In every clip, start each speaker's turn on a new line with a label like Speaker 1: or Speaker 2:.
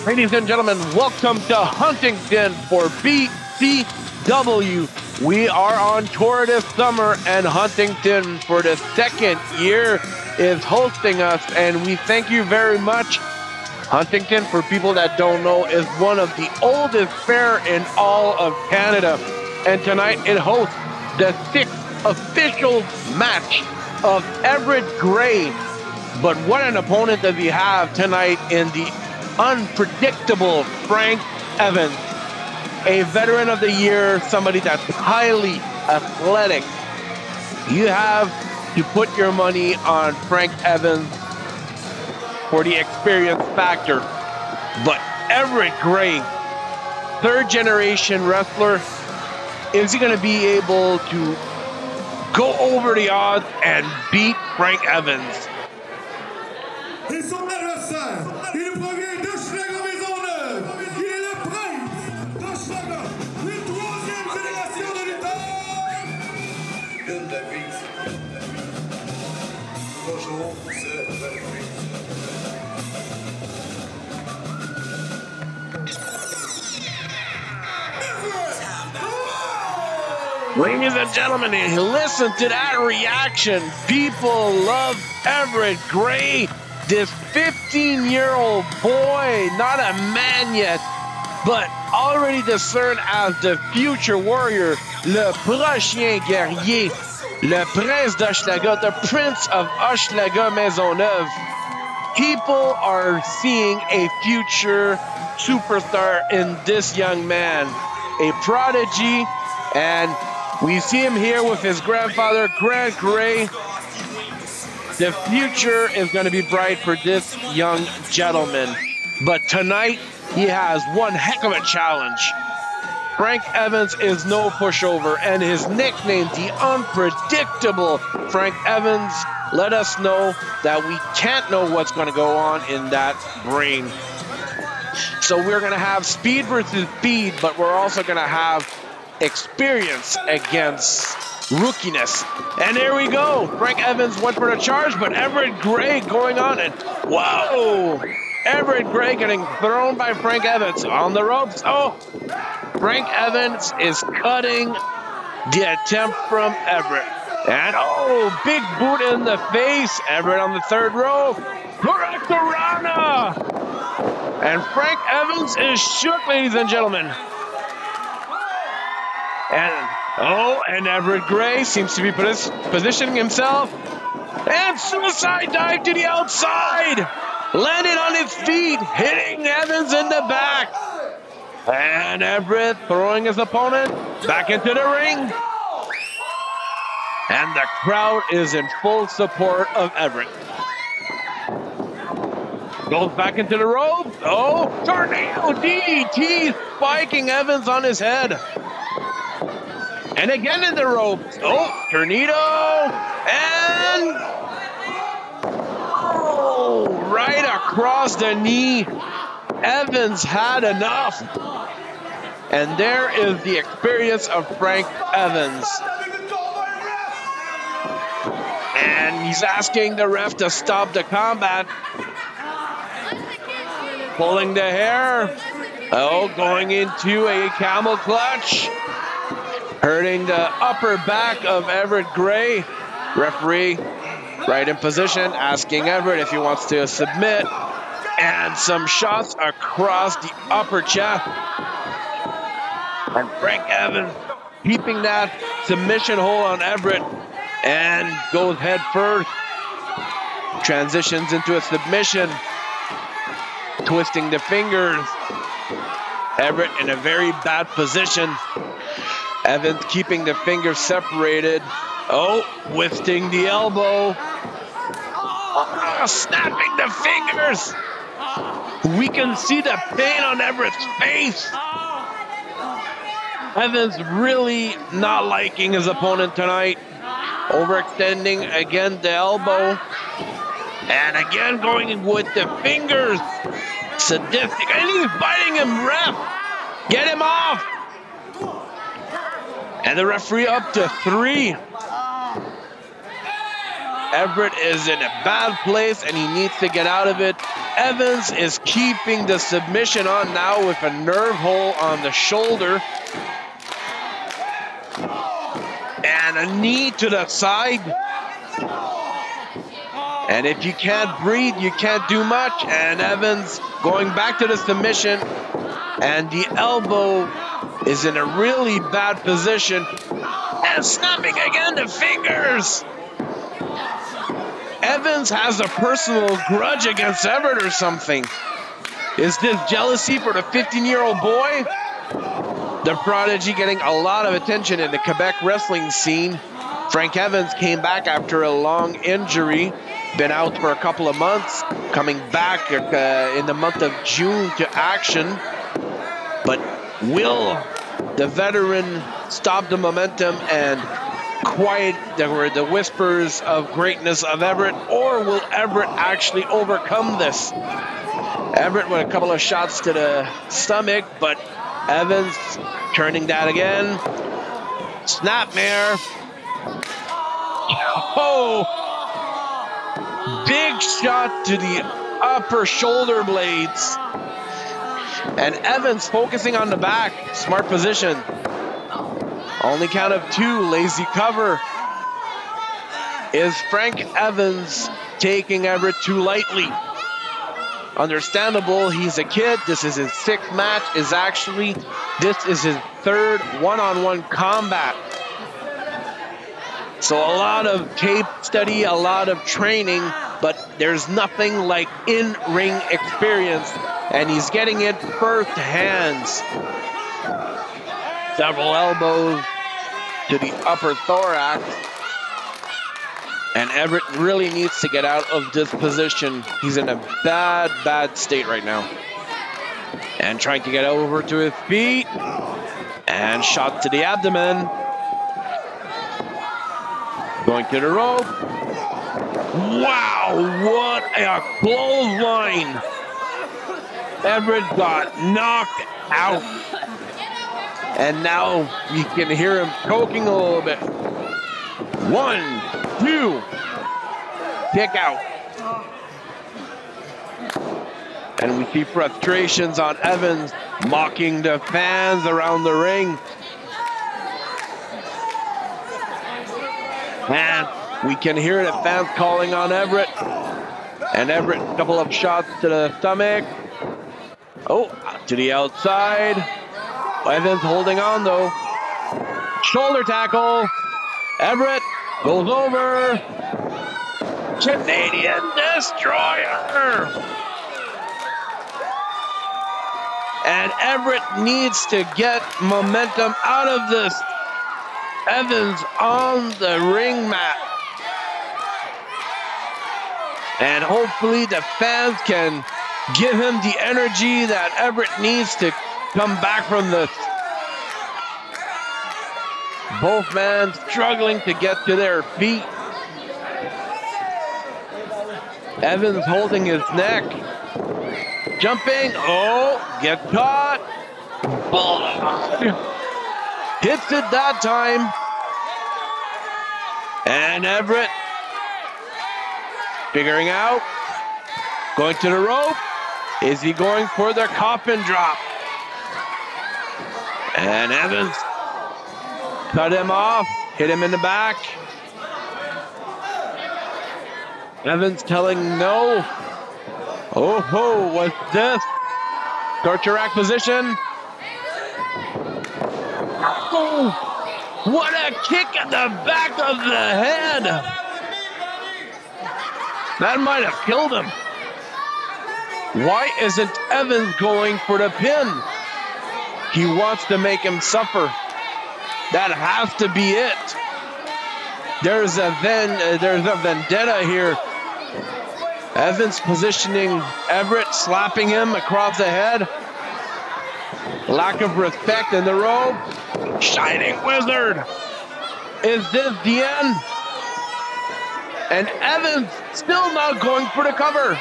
Speaker 1: Ladies and gentlemen, welcome to Huntington for BCW. We are on tour this summer, and Huntington for the second year is hosting us, and we thank you very much. Huntington, for people that don't know, is one of the oldest fair in all of Canada, and tonight it hosts the 6th official match of Evrett Gray. But what an opponent does he have tonight in the unpredictable Frank Evans, a veteran of the year, somebody that's highly athletic. You have to put your money on Frank Evans for the experience factor. But Evrett Gray, third generation wrestler, is he going to be able to go over the odds and beat Frank Evans?
Speaker 2: Et son adversaire, il provient d'Hochelaga Maisonneuve. Il est le prince d'Hochelaga, une troisième génération de lutteurs. Bonjour, c'est
Speaker 1: Ladies and gentlemen, listen to that reaction. People love Evrett Gray. This 15-year-old boy, not a man yet, but already discerned as the future warrior, le prochain guerrier, le prince d'Hochelaga, the prince of Hochelaga Maisonneuve. People are seeing a future superstar in this young man, a prodigy, and we see him here with his grandfather, Grant Gray. The future is going to be bright for this young gentleman. But tonight, he has one heck of a challenge. Frank Evans is no pushover, and his nickname, the unpredictable Frank Evans, let us know that we can't know what's going to go on in that brain. So we're going to have speed versus speed, but we're also going to have experience against rookiness. And there we go. Frank Evans went for the charge, but Evrett Gray going on it. Whoa! Evrett Gray getting thrown by Frank Evans on the ropes. Oh! Frank Evans is cutting the attempt from Evrett. And oh, big boot in the face. Evrett on the third rope. Hurricanrana! And Frank Evans is shook, ladies and gentlemen. And Evrett Gray seems to be positioning himself. And suicide dive to the outside. Landed on his feet, hitting Evans in the back. And Evrett throwing his opponent back into the ring. And the crowd is in full support of Evrett. Goes back into the rope. Oh, tornado DDT, spiking Evans on his head. And again in the ropes. Oh, tornado. And oh, right across the knee. Evans had enough. And there is the experience of Frank Evans. And he's asking the ref to stop the combat. Pulling the hair. Oh, going into a camel clutch. Hurting the upper back of Evrett Gray. Referee right in position, asking Evrett if he wants to submit. And some shots across the upper chest. And Frank Evans keeping that submission hold on Evrett and goes head first. Transitions into a submission. Twisting the fingers. Evrett in a very bad position. Evans keeping the fingers separated. Oh, twisting the elbow. Snapping the fingers. We can see the pain on Everett's face. Evans really not liking his opponent tonight. Overextending again the elbow. And again going with the fingers. Sadistic. And he's biting him, ref. Get him off. And the referee up to 3. Evrett is in a bad place and he needs to get out of it. Evans is keeping the submission on now with a nerve hole on the shoulder. And a knee to the side. And if you can't breathe, you can't do much. And Evans going back to the submission. And the elbow is in a really bad position. And snapping again the fingers. Evans has a personal grudge against Evrett or something. Is this jealousy for the 15-year-old boy? The prodigy getting a lot of attention in the Quebec wrestling scene. Frank Evans came back after a long injury. Been out for a couple of months. Coming back in the month of June to action. But will the veteran stop the momentum and quiet the whispers of greatness of Evrett, or will Evrett actually overcome this? Evrett with a couple of shots to the stomach, but Evans turning that again. Snapmare. Oh! Big shot to the upper shoulder blades. And Evans focusing on the back. Smart position. Only count of 2, lazy cover. Is Frank Evans taking Evrett too lightly? Understandable, he's a kid. This is his 6th match. This is his 3rd one-on-one combat. So a lot of tape study, a lot of training, but there's nothing like in-ring experience, and he's getting it firsthand. Several elbows to the upper thorax. And Evrett really needs to get out of this position. He's in a bad, bad state right now. And trying to get over to his feet. And shot to the abdomen. Going to the rope. Wow, what a clothesline. Evrett got knocked out. And now you can hear him choking a little bit. 1, 2, kick out. And we see frustrations on Evans, mocking the fans around the ring. And we can hear the fans calling on Evrett. And Evrett, a couple of shots to the stomach. Oh, to the outside. Evans holding on though. Shoulder tackle. Evrett goes over. Canadian Destroyer. And Evrett needs to get momentum out of this. Evans on the ring mat. And hopefully the fans can give him the energy that Evrett needs to come back from this. Both men struggling to get to their feet. Evans holding his neck. Jumping. Oh, get caught. Hits it that time. And Evrett figuring out. Going to the rope. Is he going for the coffin drop? And Evans cut him off. Hit him in the back. Evans telling no. Oh ho, what's this? Torture rack position. Oh, what a kick at the back of the head. That might have killed him. Why isn't Evans going for the pin? He wants to make him suffer. That has to be it. There's a vendetta here. Evans positioning Evrett, slapping him across the head. Lack of respect in the rope. Shining Wizard. Is this the end? And Evans still not going for the cover.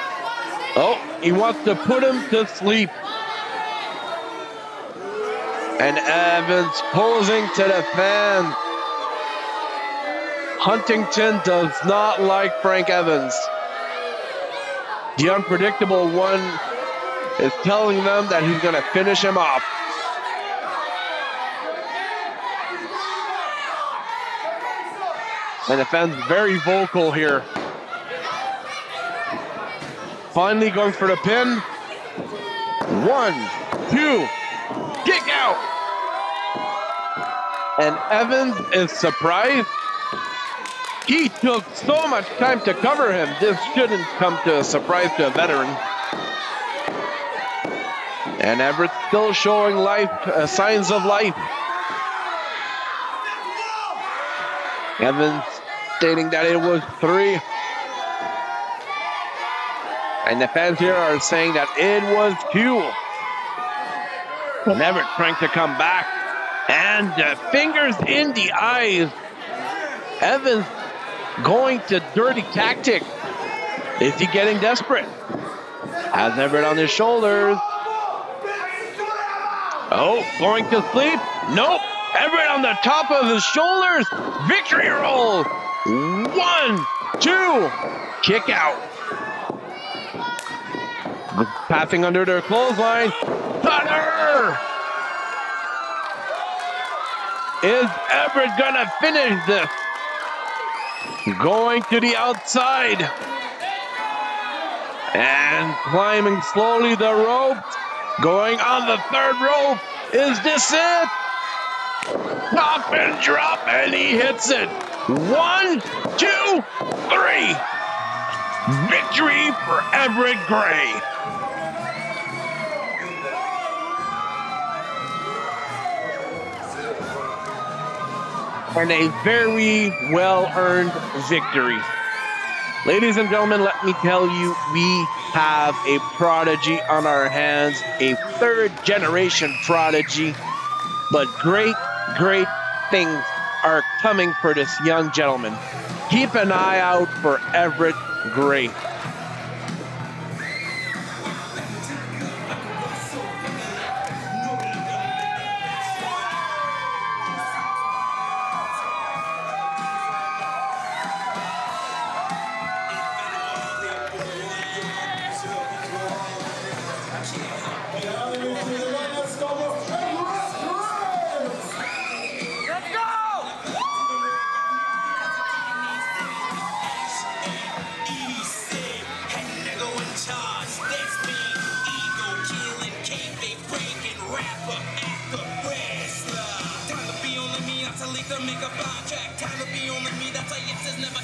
Speaker 1: Oh, he wants to put him to sleep. And Evans posing to the fans. Huntington does not like Frank Evans. The unpredictable one is telling them that he's going to finish him off. And the fans very vocal here. Finally going for the pin. 1, 2, kick out. And Evans is surprised. He took so much time to cover him. This shouldn't come to a surprise to a veteran. And Evrett still showing life, signs of life. Evans stating that it was 3. And the fans here are saying that it was 2. And Evrett trying to come back. And fingers in the eyes. Evans going to dirty tactic. Is he getting desperate? Has Evrett on his shoulders. Oh, going to sleep? Nope. Evrett on the top of his shoulders. Victory roll. 1, 2. Kick out. Passing under their clothesline. Thunder! Is Evrett gonna finish this? Going to the outside. And climbing slowly the ropes. Going on the 3rd rope. Is this it? Top and drop, and he hits it. 1, 2, 3. Victory for Evrett Gray. And a very well-earned victory. Ladies and gentlemen, let me tell you, we have a prodigy on our hands, a 3rd-generation prodigy. But great, great things are coming for this young gentleman. Keep an eye out for Evrett Gray.
Speaker 3: Make a contract, time to be on the me, that's why it's never